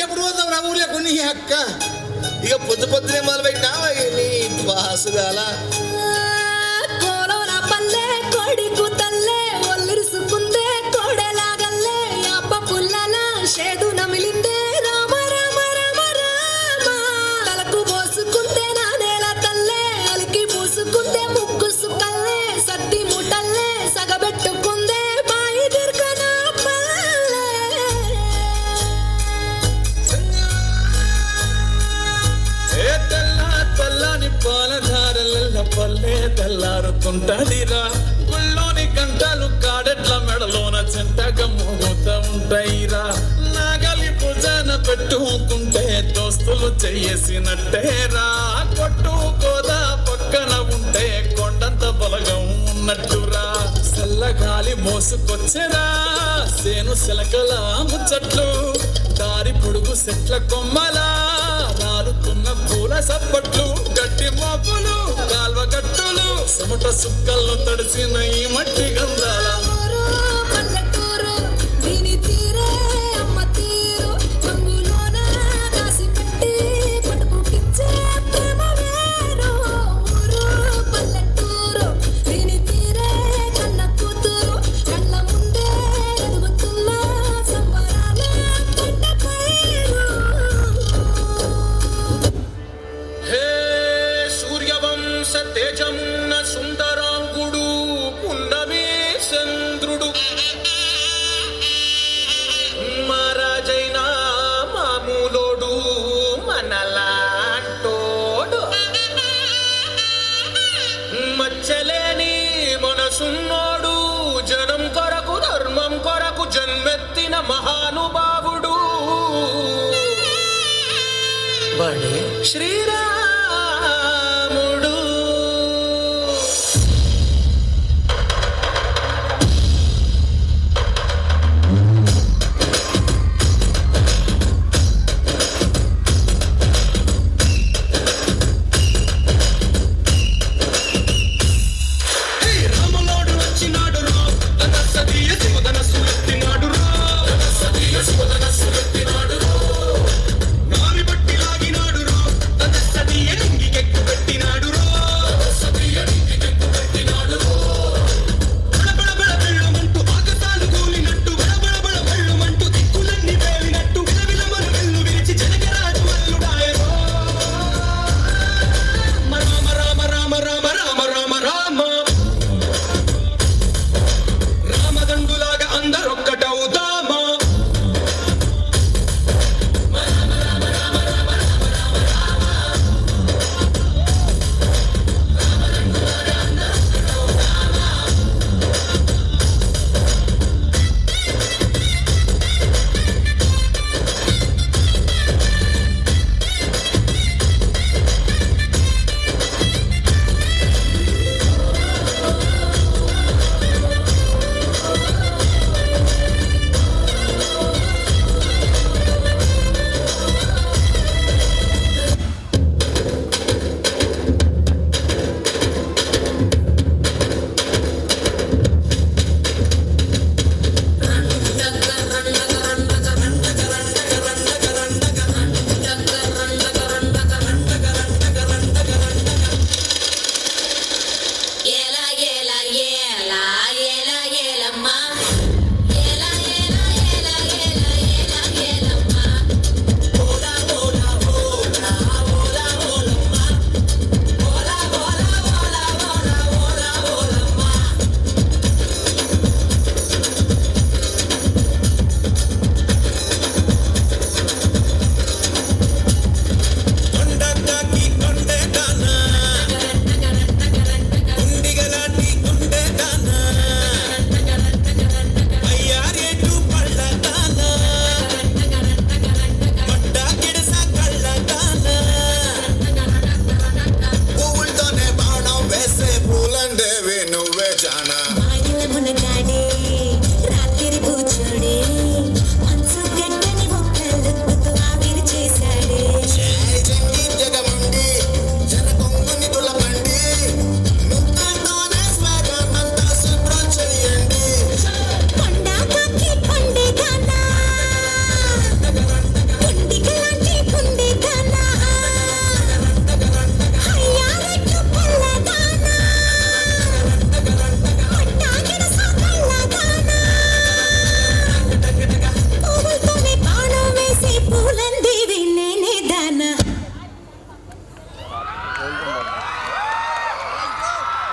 ఎప్పుడు పోతాం నా ఊర్లో కొన్ని అక్క ఇక పొద్దు పొద్దునే మొదలు పెట్టినావా నీ బాసుగాల కోరోనా పల్లె కొడికు తల్లే ఒల్లిరుసుకుందే కోడెలాగల్లే అప్ప పుల్లల షేదు నమిలిందే రామ రామ రామ రామ తలకు పోసుకుందే నా నేల తల్లే అలికి పూసుకుందే ముగ్గు సుకల్లే సద్ది ముటల్లే సగబెట్టుకుందే బాయి దిర్కనా పల్లె ఏ తెల్లని పాలధారల పల్లె తెల్లారుతుంటదిరా గుళ్ళోని గంటలు కాడెట్ల మెడలోన చెంటగా మోగుతా ఉంటాయిరా నాగలి భుజాన పెట్టుకుంటే దోస్తులు చెయ్యేసినట్టేరా కొట్టు గోదా పక్కన ఉంటే కొండంత బలగం ఉన్నట్టురా చల్లగాలి మోసుకొచ్చెరా సేను సిలకల ముచ్చట్లు దారి పొడుగు చెట్ల కొమ్మలా రాలుతున్న పూల సప్పట్లు గట్టి మోపులు కాల్వ గట్టులు చెమట సుక్కల్లో తడిసిన ఈ మట్టి గంధాల పల్లెటూరు దీని తీరే అమ్మ తీరు రంగులోన రాసి పెట్టి పట్టుకుకిచ్చే ప్రేమ వేరు ఊరు పల్లెటూరు దీని తీరే కన్న కూతురు కళ్ళ ముందే ఎదుగుతున్న సంబరాల కొండ పైరు హే సూర్యవంశ తేజమున్న సుందరాంగుడు పున్నమి చంద్రుడు మహారాజైన మామూలోడు మనలాంటోడు మచ్చలేని మనసున్నోడు జనం కొరకు ధర్మం కొరకు జన్మెత్తిన మహానుభావుడు వాడే శ్రీరామ